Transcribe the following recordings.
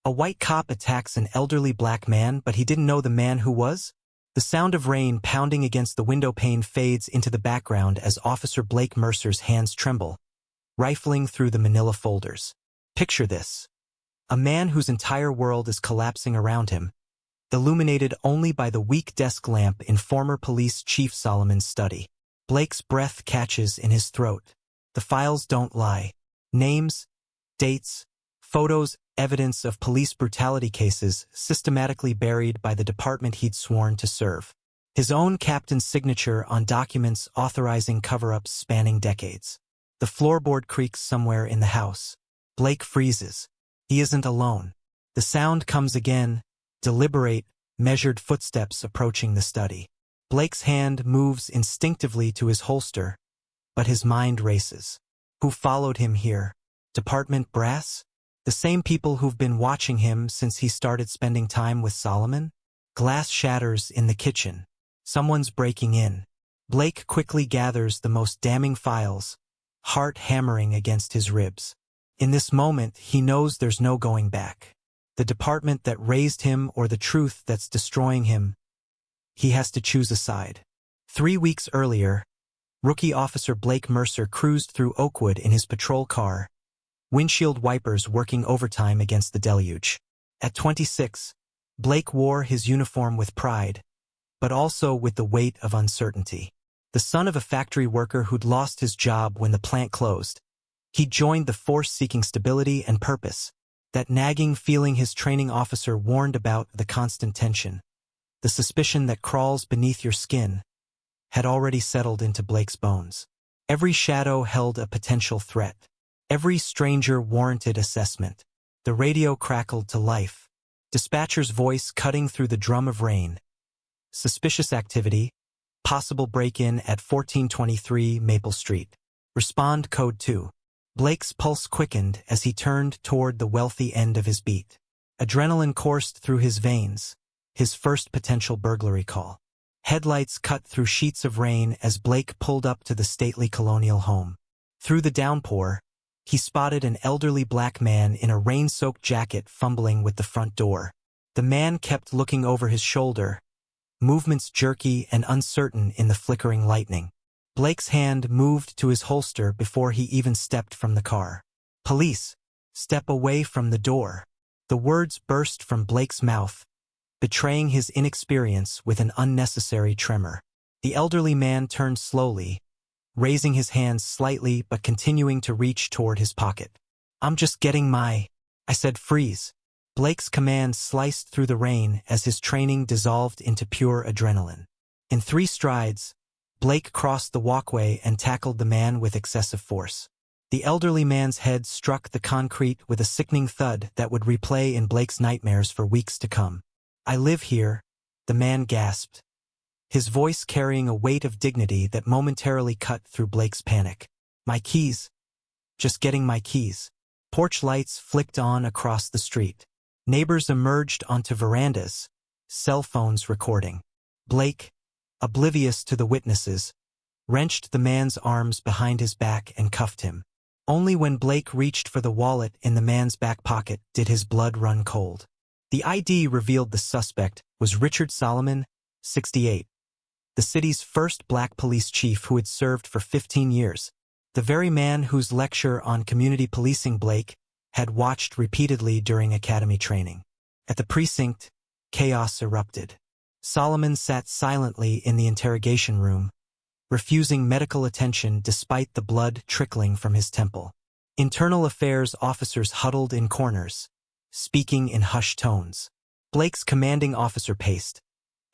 A white cop attacks an elderly black man, but he didn't know the man who was? The sound of rain pounding against the window pane fades into the background as Officer Blake Mercer's hands tremble, rifling through the manila folders. Picture this. A man whose entire world is collapsing around him, illuminated only by the weak desk lamp in former police chief Solomon's study. Blake's breath catches in his throat. The files don't lie. Names, dates, photos, evidence of police brutality cases systematically buried by the department he'd sworn to serve. His own captain's signature on documents authorizing cover-ups spanning decades. The floorboard creaks somewhere in the house. Blake freezes. He isn't alone. The sound comes again, deliberate, measured footsteps approaching the study. Blake's hand moves instinctively to his holster, but his mind races. Who followed him here? Department brass? The same people who've been watching him since he started spending time with Solomon? Glass shatters in the kitchen. Someone's breaking in. Blake quickly gathers the most damning files, heart hammering against his ribs. In this moment, he knows there's no going back. The department that raised him or the truth that's destroying him, he has to choose a side. 3 weeks earlier, rookie Officer Blake Mercer cruised through Oakwood in his patrol car, windshield wipers working overtime against the deluge. At 26, Blake wore his uniform with pride, but also with the weight of uncertainty. The son of a factory worker who'd lost his job when the plant closed, he joined the force seeking stability and purpose. That nagging feeling his training officer warned about, the constant tension, the suspicion that crawls beneath your skin, had already settled into Blake's bones. Every shadow held a potential threat. Every stranger warranted assessment. The radio crackled to life. Dispatcher's voice cutting through the drum of rain. Suspicious activity. Possible break-in at 1423 Maple Street. Respond code 2. Blake's pulse quickened as he turned toward the wealthy end of his beat. Adrenaline coursed through his veins. His first potential burglary call. Headlights cut through sheets of rain as Blake pulled up to the stately colonial home. Through the downpour, he spotted an elderly black man in a rain-soaked jacket fumbling with the front door. The man kept looking over his shoulder, movements jerky and uncertain in the flickering lightning. Blake's hand moved to his holster before he even stepped from the car. Police, step away from the door. The words burst from Blake's mouth, betraying his inexperience with an unnecessary tremor. The elderly man turned slowly, raising his hands slightly but continuing to reach toward his pocket. I'm just getting my... I said freeze. Blake's command sliced through the rain as his training dissolved into pure adrenaline. In 3 strides, Blake crossed the walkway and tackled the man with excessive force. The elderly man's head struck the concrete with a sickening thud that would replay in Blake's nightmares for weeks to come. I live here, the man gasped, his voice carrying a weight of dignity that momentarily cut through Blake's panic. My keys. Just getting my keys. Porch lights flicked on across the street. Neighbors emerged onto verandas, cell phones recording. Blake, oblivious to the witnesses, wrenched the man's arms behind his back and cuffed him. Only when Blake reached for the wallet in the man's back pocket did his blood run cold. The ID revealed the suspect was Richard Solomon, 68. The city's first black police chief who had served for 15 years, the very man whose lecture on community policing Blake had watched repeatedly during academy training. At the precinct, chaos erupted. Solomon sat silently in the interrogation room, refusing medical attention despite the blood trickling from his temple. Internal affairs officers huddled in corners, speaking in hushed tones. Blake's commanding officer paced,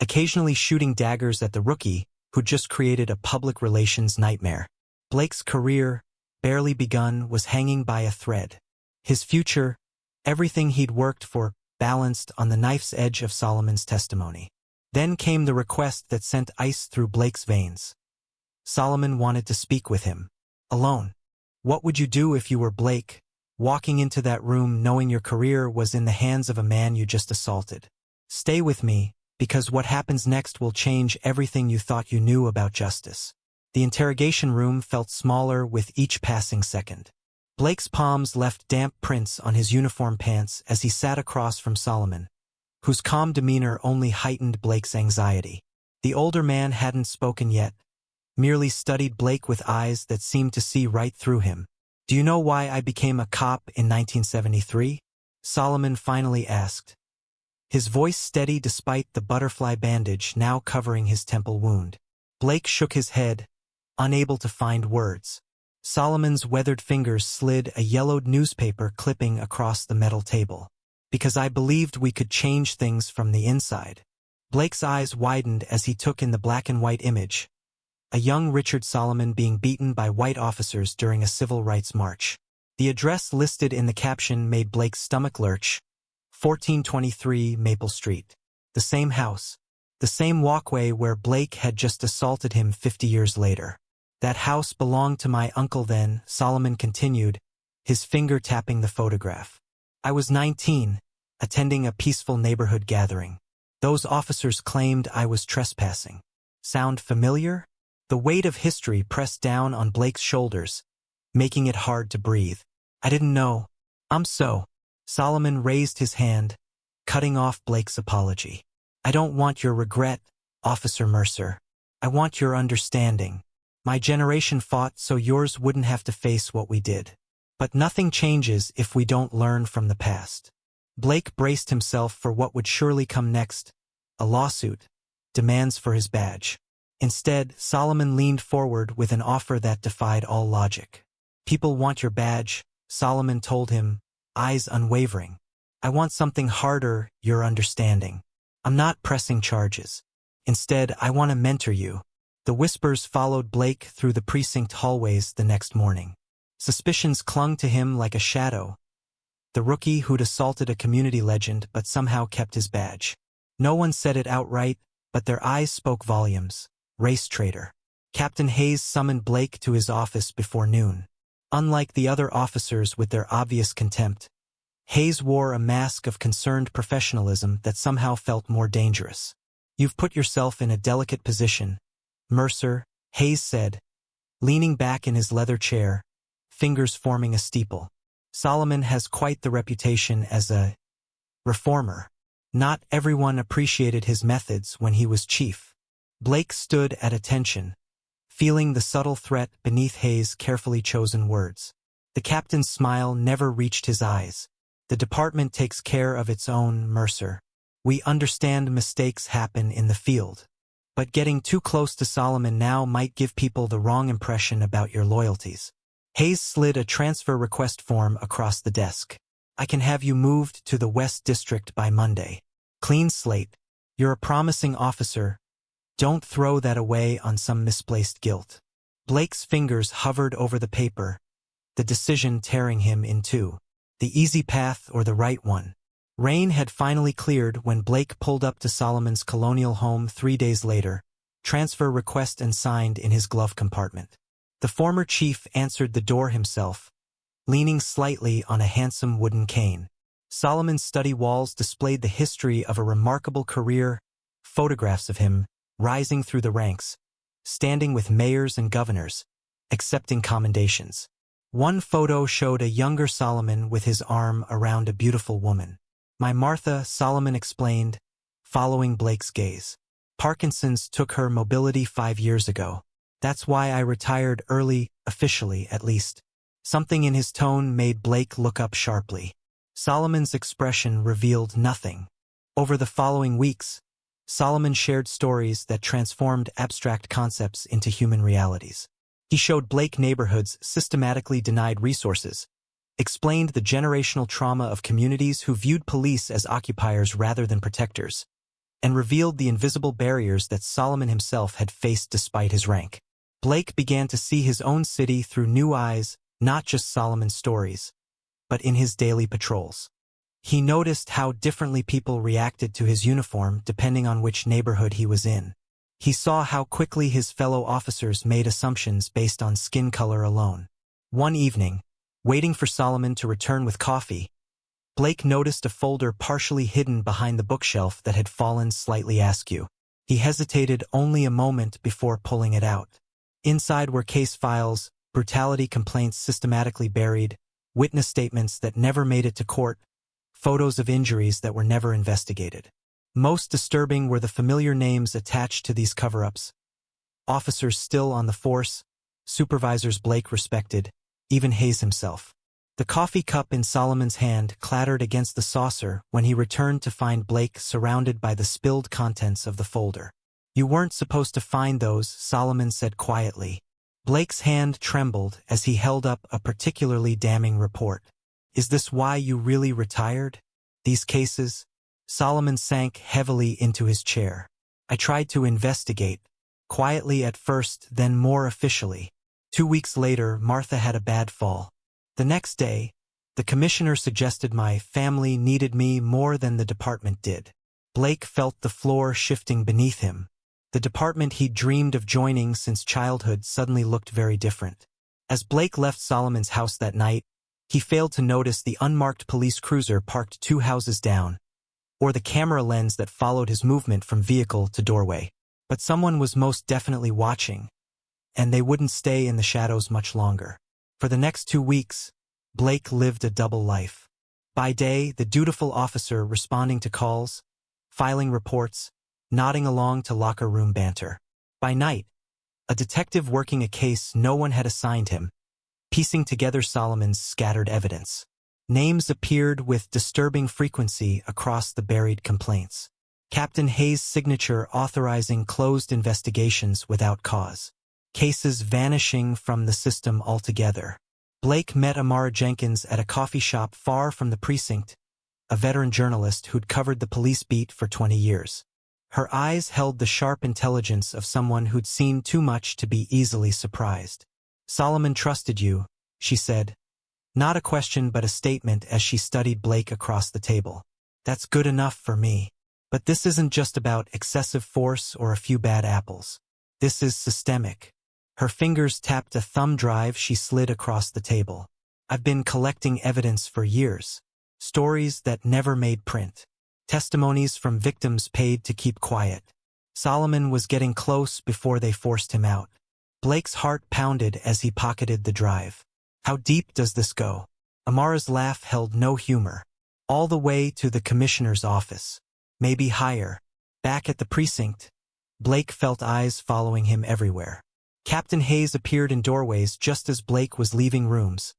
occasionally shooting daggers at the rookie who'd just created a public relations nightmare. Blake's career, barely begun, was hanging by a thread. His future, everything he'd worked for, balanced on the knife's edge of Solomon's testimony. Then came the request that sent ice through Blake's veins. Solomon wanted to speak with him. Alone. What would you do if you were Blake, walking into that room knowing your career was in the hands of a man you just assaulted? Stay with me, because what happens next will change everything you thought you knew about justice. The interrogation room felt smaller with each passing second. Blake's palms left damp prints on his uniform pants as he sat across from Solomon, whose calm demeanor only heightened Blake's anxiety. The older man hadn't spoken yet, merely studied Blake with eyes that seemed to see right through him. "Do you know why I became a cop in 1973? Solomon finally asked, his voice steady despite the butterfly bandage now covering his temple wound. Blake shook his head, unable to find words. Solomon's weathered fingers slid a yellowed newspaper clipping across the metal table. "Because I believed we could change things from the inside." Blake's eyes widened as he took in the black and white image, a young Richard Solomon being beaten by white officers during a civil rights march. The address listed in the caption made Blake's stomach lurch: 1423 Maple Street. The same house, the same walkway where Blake had just assaulted him 50 years later. "That house belonged to my uncle then," Solomon continued, his finger tapping the photograph. "I was 19, attending a peaceful neighborhood gathering. Those officers claimed I was trespassing." Sound familiar? The weight of history pressed down on Blake's shoulders, making it hard to breathe. "I didn't know. I'm so." Solomon raised his hand, cutting off Blake's apology. "I don't want your regret, Officer Mercer. I want your understanding. My generation fought so yours wouldn't have to face what we did. But nothing changes if we don't learn from the past." Blake braced himself for what would surely come next: a lawsuit, demands for his badge. Instead, Solomon leaned forward with an offer that defied all logic. "People want your badge," Solomon told him, eyes unwavering. "I want something harder, your understanding. I'm not pressing charges. Instead, I want to mentor you." The whispers followed Blake through the precinct hallways the next morning. Suspicions clung to him like a shadow. The rookie who'd assaulted a community legend but somehow kept his badge. No one said it outright, but their eyes spoke volumes. Race traitor. Captain Hayes summoned Blake to his office before noon. Unlike the other officers with their obvious contempt, Hayes wore a mask of concerned professionalism that somehow felt more dangerous. "You've put yourself in a delicate position, Mercer," Hayes said, leaning back in his leather chair, fingers forming a steeple. "Solomon has quite the reputation as a reformer. Not everyone appreciated his methods when he was chief." Blake stood at attention, feeling the subtle threat beneath Hayes' carefully chosen words. The captain's smile never reached his eyes. "The department takes care of its own, Mercer. We understand mistakes happen in the field. But getting too close to Solomon now might give people the wrong impression about your loyalties." Hayes slid a transfer request form across the desk. "I can have you moved to the West District by Monday. Clean slate. You're a promising officer. Don't throw that away on some misplaced guilt." Blake's fingers hovered over the paper, the decision tearing him in two. The easy path or the right one? Rain had finally cleared when Blake pulled up to Solomon's colonial home 3 days later, transfer request and signed in his glove compartment. The former chief answered the door himself, leaning slightly on a handsome wooden cane. Solomon's study walls displayed the history of a remarkable career, photographs of him, rising through the ranks, standing with mayors and governors, accepting commendations. One photo showed a younger Solomon with his arm around a beautiful woman. "My Martha," Solomon explained, following Blake's gaze. "Parkinson's took her mobility 5 years ago. That's why I retired early, officially at least." Something in his tone made Blake look up sharply. Solomon's expression revealed nothing. Over the following weeks, Solomon shared stories that transformed abstract concepts into human realities. He showed Blake neighborhoods systematically denied resources, explained the generational trauma of communities who viewed police as occupiers rather than protectors, and revealed the invisible barriers that Solomon himself had faced despite his rank. Blake began to see his own city through new eyes, not just Solomon's stories, but in his daily patrols. He noticed how differently people reacted to his uniform depending on which neighborhood he was in. He saw how quickly his fellow officers made assumptions based on skin color alone. One evening, waiting for Solomon to return with coffee, Blake noticed a folder partially hidden behind the bookshelf that had fallen slightly askew. He hesitated only a moment before pulling it out. Inside were case files, brutality complaints systematically buried, witness statements that never made it to court, photos of injuries that were never investigated. Most disturbing were the familiar names attached to these cover-ups. Officers still on the force, supervisors Blake respected, even Hayes himself. The coffee cup in Solomon's hand clattered against the saucer when he returned to find Blake surrounded by the spilled contents of the folder. "You weren't supposed to find those," Solomon said quietly. Blake's hand trembled as he held up a particularly damning report. "Is this why you really retired? These cases?" Solomon sank heavily into his chair. "I tried to investigate, quietly at first, then more officially. 2 weeks later, Martha had a bad fall. The next day, the commissioner suggested my family needed me more than the department did." Blake felt the floor shifting beneath him. The department he'd dreamed of joining since childhood suddenly looked very different. As Blake left Solomon's house that night, he failed to notice the unmarked police cruiser parked 2 houses down, or the camera lens that followed his movement from vehicle to doorway. But someone was most definitely watching, and they wouldn't stay in the shadows much longer. For the next 2 weeks, Blake lived a double life. By day, the dutiful officer responding to calls, filing reports, nodding along to locker room banter. By night, a detective working a case no one had assigned him, piecing together Solomon's scattered evidence. Names appeared with disturbing frequency across the buried complaints. Captain Hayes' signature authorizing closed investigations without cause. Cases vanishing from the system altogether. Blake met Amara Jenkins at a coffee shop far from the precinct, a veteran journalist who'd covered the police beat for 20 years. Her eyes held the sharp intelligence of someone who'd seen too much to be easily surprised. "Solomon trusted you," she said. Not a question but a statement as she studied Blake across the table. "That's good enough for me. But this isn't just about excessive force or a few bad apples. This is systemic." Her fingers tapped a thumb drive she slid across the table. "I've been collecting evidence for years. Stories that never made print. Testimonies from victims paid to keep quiet. Solomon was getting close before they forced him out." Blake's heart pounded as he pocketed the drive. "How deep does this go?" Amara's laugh held no humor. "All the way to the commissioner's office. Maybe higher." Back at the precinct, Blake felt eyes following him everywhere. Captain Hayes appeared in doorways just as Blake was leaving rooms,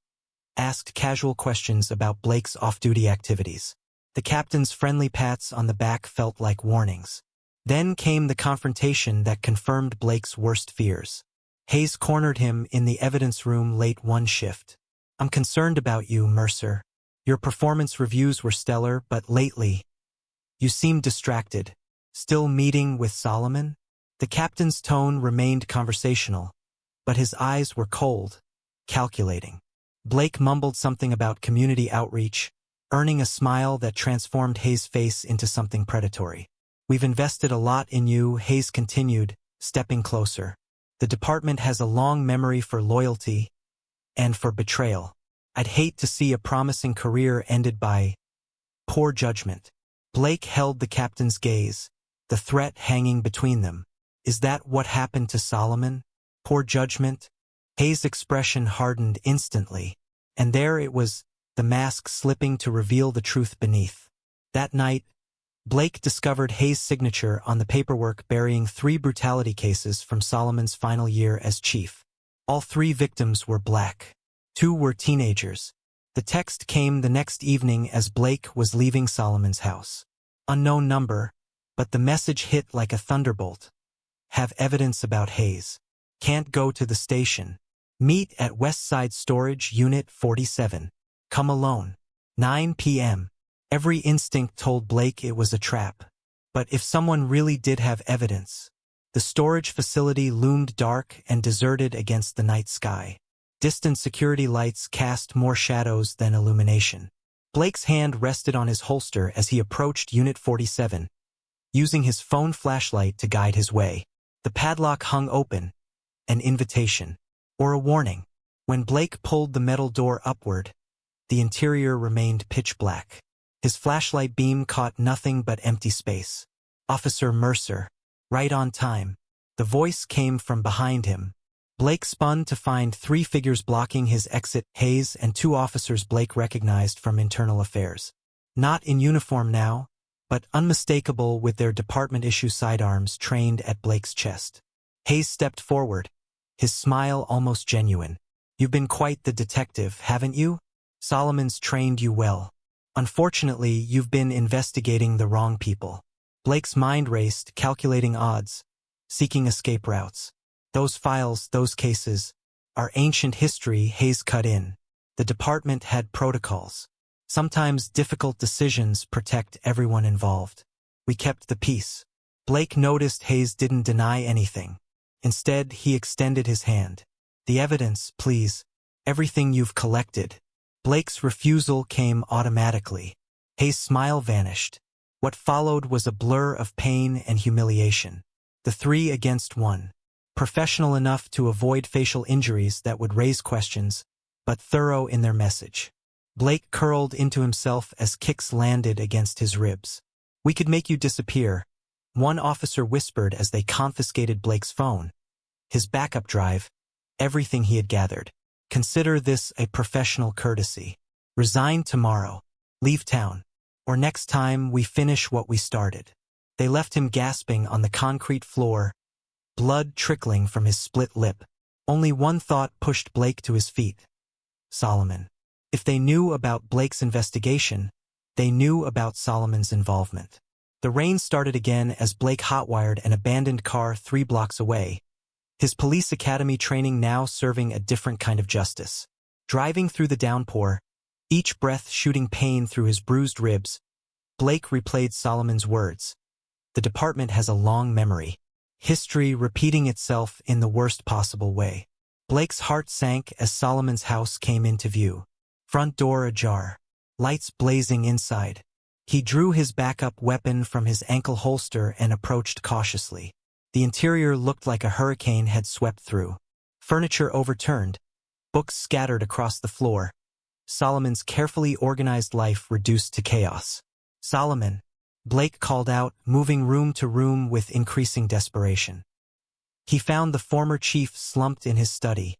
asked casual questions about Blake's off-duty activities. The captain's friendly pats on the back felt like warnings. Then came the confrontation that confirmed Blake's worst fears. Hayes cornered him in the evidence room late one shift. "I'm concerned about you, Mercer. Your performance reviews were stellar, but lately, you seem distracted. Still meeting with Solomon?" The captain's tone remained conversational, but his eyes were cold, calculating. Blake mumbled something about community outreach, earning a smile that transformed Hayes' face into something predatory. "We've invested a lot in you," Hayes continued, stepping closer. "The department has a long memory for loyalty and for betrayal. I'd hate to see a promising career ended by poor judgment." Blake held the captain's gaze, the threat hanging between them. "Is that what happened to Solomon? Poor judgment?" Hayes' expression hardened instantly, and there it was, the mask slipping to reveal the truth beneath. That night, Blake discovered Hayes' signature on the paperwork burying 3 brutality cases from Solomon's final year as chief. All 3 victims were black. 2 were teenagers. The text came the next evening as Blake was leaving Solomon's house. Unknown number, but the message hit like a thunderbolt. "Have evidence about Hayes. Can't go to the station. Meet at West Side Storage Unit 47. Come alone. 9 p.m. Every instinct told Blake it was a trap. But if someone really did have evidence, the storage facility loomed dark and deserted against the night sky. Distant security lights cast more shadows than illumination. Blake's hand rested on his holster as he approached Unit 47, using his phone flashlight to guide his way. The padlock hung open, an invitation, or a warning. When Blake pulled the metal door upward, the interior remained pitch black. His flashlight beam caught nothing but empty space. "Officer Mercer, right on time." The voice came from behind him, Blake spun to find 3 figures blocking his exit, Hayes and 2 officers Blake recognized from internal affairs. Not in uniform now, but unmistakable with their department-issue sidearms trained at Blake's chest. Hayes stepped forward, his smile almost genuine. "You've been quite the detective, haven't you? Solomon's trained you well. Unfortunately, you've been investigating the wrong people." Blake's mind raced, calculating odds, seeking escape routes. "Those files, those cases, are ancient history," Hayes cut in. "The department had protocols. Sometimes difficult decisions protect everyone involved. We kept the peace." Blake noticed Hayes didn't deny anything. Instead, he extended his hand. "The evidence, please. Everything you've collected." Blake's refusal came automatically. Hayes' smile vanished. What followed was a blur of pain and humiliation. The 3 against 1. Professional enough to avoid facial injuries that would raise questions, but thorough in their message. Blake curled into himself as kicks landed against his ribs. "We could make you disappear," one officer whispered as they confiscated Blake's phone, his backup drive, everything he had gathered. "Consider this a professional courtesy. Resign tomorrow. Leave town. Or next time we finish what we started." They left him gasping on the concrete floor, blood trickling from his split lip. Only one thought pushed Blake to his feet. Solomon. If they knew about Blake's investigation, they knew about Solomon's involvement. The rain started again as Blake hotwired an abandoned car 3 blocks away, his police academy training now serving a different kind of justice. Driving through the downpour, each breath shooting pain through his bruised ribs, Blake replayed Solomon's words. "The department has a long memory. History repeating itself in the worst possible way." Blake's heart sank as Solomon's house came into view. Front door ajar. Lights blazing inside. He drew his backup weapon from his ankle holster and approached cautiously. The interior looked like a hurricane had swept through. Furniture overturned, books scattered across the floor. Solomon's carefully organized life reduced to chaos. "Solomon," Blake called out, moving room to room with increasing desperation. He found the former chief slumped in his study,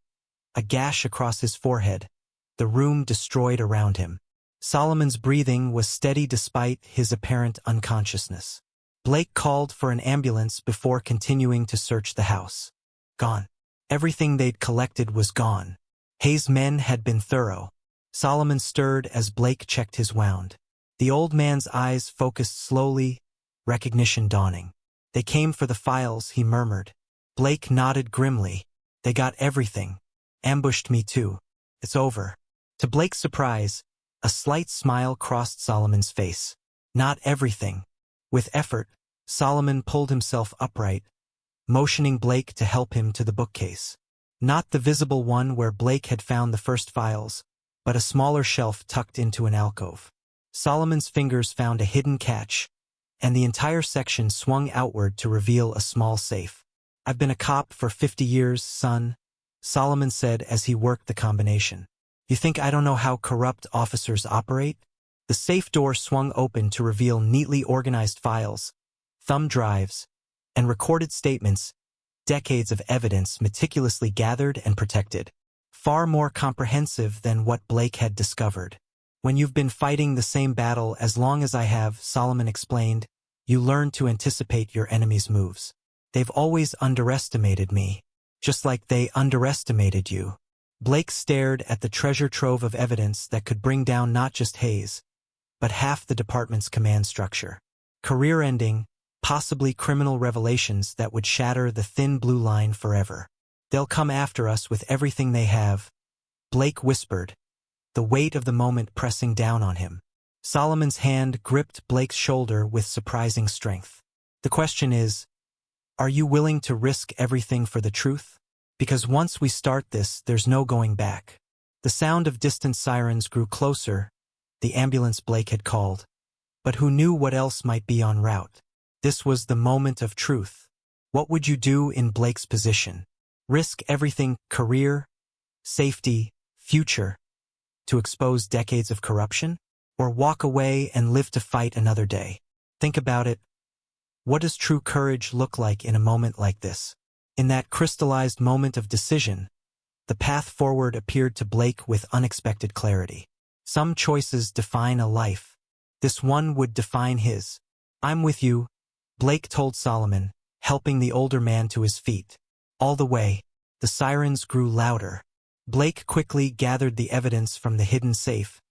a gash across his forehead, the room destroyed around him. Solomon's breathing was steady despite his apparent unconsciousness. Blake called for an ambulance before continuing to search the house. Gone. Everything they'd collected was gone. Hayes' men had been thorough. Solomon stirred as Blake checked his wound. The old man's eyes focused slowly, recognition dawning. "They came for the files," he murmured. Blake nodded grimly. "They got everything. Ambushed me too. It's over." To Blake's surprise, a slight smile crossed Solomon's face. "Not everything." With effort, Solomon pulled himself upright, motioning Blake to help him to the bookcase. Not the visible one where Blake had found the first files, but a smaller shelf tucked into an alcove. Solomon's fingers found a hidden catch, and the entire section swung outward to reveal a small safe. "I've been a cop for 50 years, son," Solomon said as he worked the combination. "You think I don't know how corrupt officers operate?" The safe door swung open to reveal neatly organized files, thumb drives, and recorded statements, decades of evidence meticulously gathered and protected. Far more comprehensive than what Blake had discovered. "When you've been fighting the same battle as long as I have," Solomon explained, "you learn to anticipate your enemy's moves. They've always underestimated me, just like they underestimated you." Blake stared at the treasure trove of evidence that could bring down not just Hayes, but half the department's command structure. Career-ending, possibly criminal revelations that would shatter the thin blue line forever. "They'll come after us with everything they have," Blake whispered, the weight of the moment pressing down on him. Solomon's hand gripped Blake's shoulder with surprising strength. "The question is, are you willing to risk everything for the truth? Because once we start this, there's no going back." The sound of distant sirens grew closer, the ambulance Blake had called. But who knew what else might be en route? This was the moment of truth. What would you do in Blake's position? Risk everything, career, safety, future, to expose decades of corruption? Or walk away and live to fight another day? Think about it. What does true courage look like in a moment like this? In that crystallized moment of decision, the path forward appeared to Blake with unexpected clarity. Some choices define a life. This one would define his. "I'm with you," Blake told Solomon, helping the older man to his feet. All the way, the sirens grew louder. Blake quickly gathered the evidence from the hidden safe,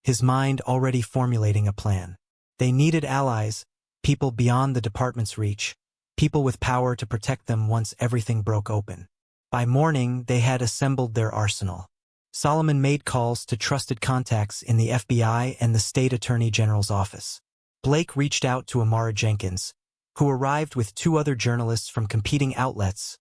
his mind already formulating a plan. They needed allies, people beyond the department's reach, people with power to protect them once everything broke open. By morning, they had assembled their arsenal. Solomon made calls to trusted contacts in the FBI and the State Attorney General's office. Blake reached out to Amara Jenkins, who arrived with 2 other journalists from competing outlets,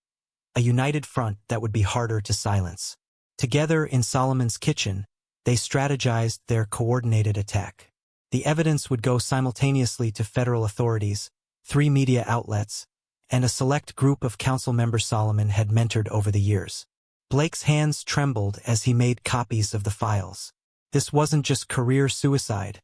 a united front that would be harder to silence. Together in Solomon's kitchen, they strategized their coordinated attack. The evidence would go simultaneously to federal authorities, 3 media outlets, and a select group of council members Solomon had mentored over the years. Blake's hands trembled as he made copies of the files. This wasn't just career suicide.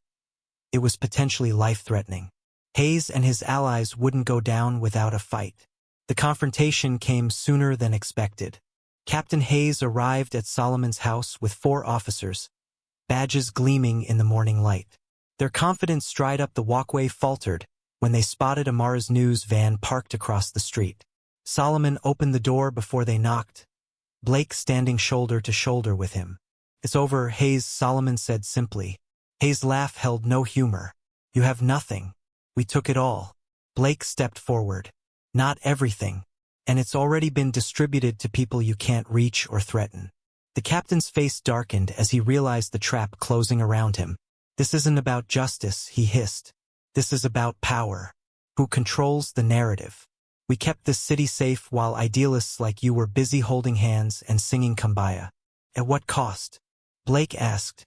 It was potentially life-threatening. Hayes and his allies wouldn't go down without a fight. The confrontation came sooner than expected. Captain Hayes arrived at Solomon's house with 4 officers, badges gleaming in the morning light. Their confident stride up the walkway faltered when they spotted Amara's news van parked across the street. Solomon opened the door before they knocked, Blake standing shoulder to shoulder with him. "It's over, Hayes," Solomon said simply. Hayes' laugh held no humor. "You have nothing. We took it all." Blake stepped forward. "Not everything. And it's already been distributed to people you can't reach or threaten." The captain's face darkened as he realized the trap closing around him. "This isn't about justice," he hissed. "This is about power. Who controls the narrative? We kept this city safe while idealists like you were busy holding hands and singing Kumbaya. At what cost?" Blake asked,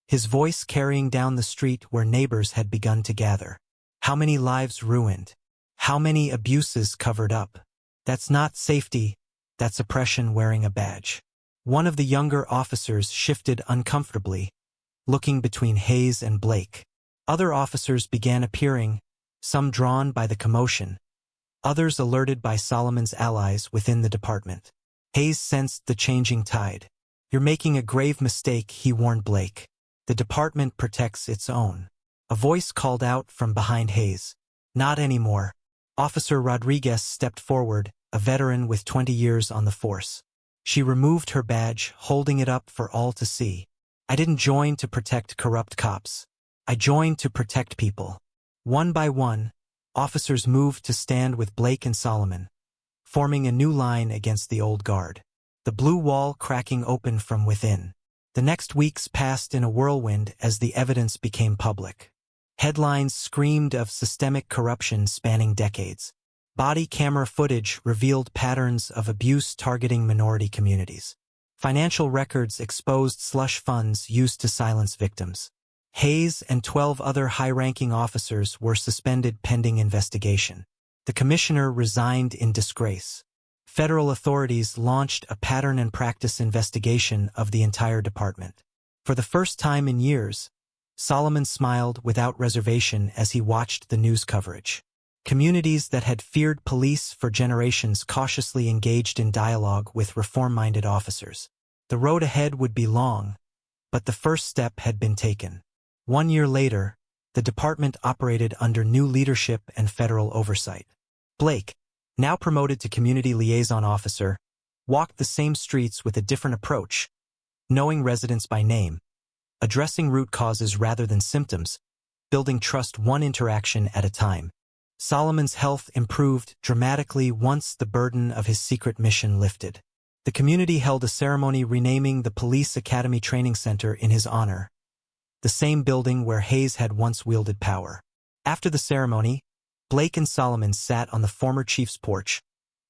his voice carrying down the street where neighbors had begun to gather. "How many lives ruined? How many abuses covered up? That's not safety, that's oppression wearing a badge." One of the younger officers shifted uncomfortably, looking between Hayes and Blake. Other officers began appearing, some drawn by the commotion, others alerted by Solomon's allies within the department. Hayes sensed the changing tide. "You're making a grave mistake," he warned Blake. "The department protects its own." A voice called out from behind Hayes. "Not anymore." Officer Rodriguez stepped forward, a veteran with 20 years on the force. She removed her badge, holding it up for all to see. "I didn't join to protect corrupt cops. I joined to protect people." One by one, officers moved to stand with Blake and Solomon, forming a new line against the old guard. The blue wall cracking open from within. The next weeks passed in a whirlwind as the evidence became public. Headlines screamed of systemic corruption spanning decades. Body camera footage revealed patterns of abuse targeting minority communities. Financial records exposed slush funds used to silence victims. Hayes and 12 other high-ranking officers were suspended pending investigation. The commissioner resigned in disgrace. Federal authorities launched a pattern and practice investigation of the entire department. For the first time in years, Solomon smiled without reservation as he watched the news coverage. Communities that had feared police for generations cautiously engaged in dialogue with reform-minded officers. The road ahead would be long, but the first step had been taken. 1 year later, the department operated under new leadership and federal oversight. Blake, now promoted to community liaison officer, walked the same streets with a different approach, knowing residents by name, addressing root causes rather than symptoms, building trust one interaction at a time. Solomon's health improved dramatically once the burden of his secret mission lifted. The community held a ceremony renaming the Police Academy Training Center in his honor, the same building where Hayes had once wielded power. After the ceremony, Blake and Solomon sat on the former chief's porch,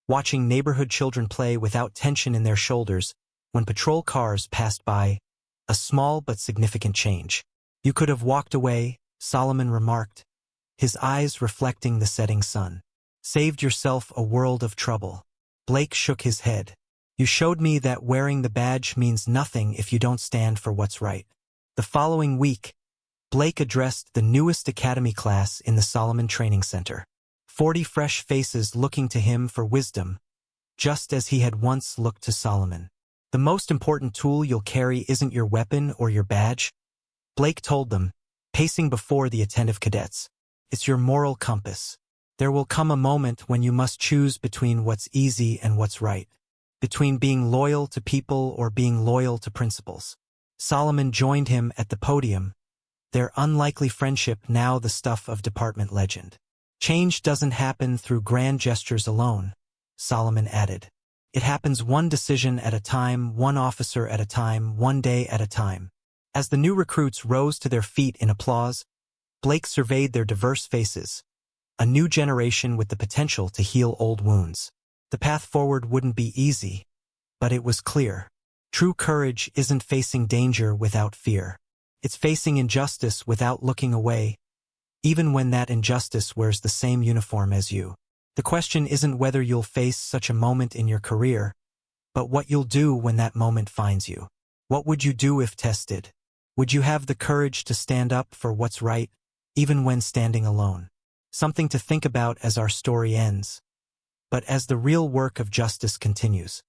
watching neighborhood children play without tension in their shoulders when patrol cars passed by, a small but significant change. "You could have walked away," Solomon remarked, his eyes reflecting the setting sun. "Saved yourself a world of trouble." Blake shook his head. "You showed me that wearing the badge means nothing if you don't stand for what's right." The following week, Blake addressed the newest academy class in the Solomon Training Center. 40 fresh faces looking to him for wisdom, just as he had once looked to Solomon. The most important tool you'll carry isn't your weapon or your badge, Blake told them, pacing before the attentive cadets. It's your moral compass. There will come a moment when you must choose between what's easy and what's right, between being loyal to people or being loyal to principles. Solomon joined him at the podium, their unlikely friendship now the stuff of department legend. Change doesn't happen through grand gestures alone, Solomon added. It happens one decision at a time, one officer at a time, one day at a time. As the new recruits rose to their feet in applause, Blake surveyed their diverse faces, a new generation with the potential to heal old wounds. The path forward wouldn't be easy, but it was clear. True courage isn't facing danger without fear. It's facing injustice without looking away, even when that injustice wears the same uniform as you. The question isn't whether you'll face such a moment in your career, but what you'll do when that moment finds you. What would you do if tested? Would you have the courage to stand up for what's right, even when standing alone? Something to think about as our story ends, but as the real work of justice continues.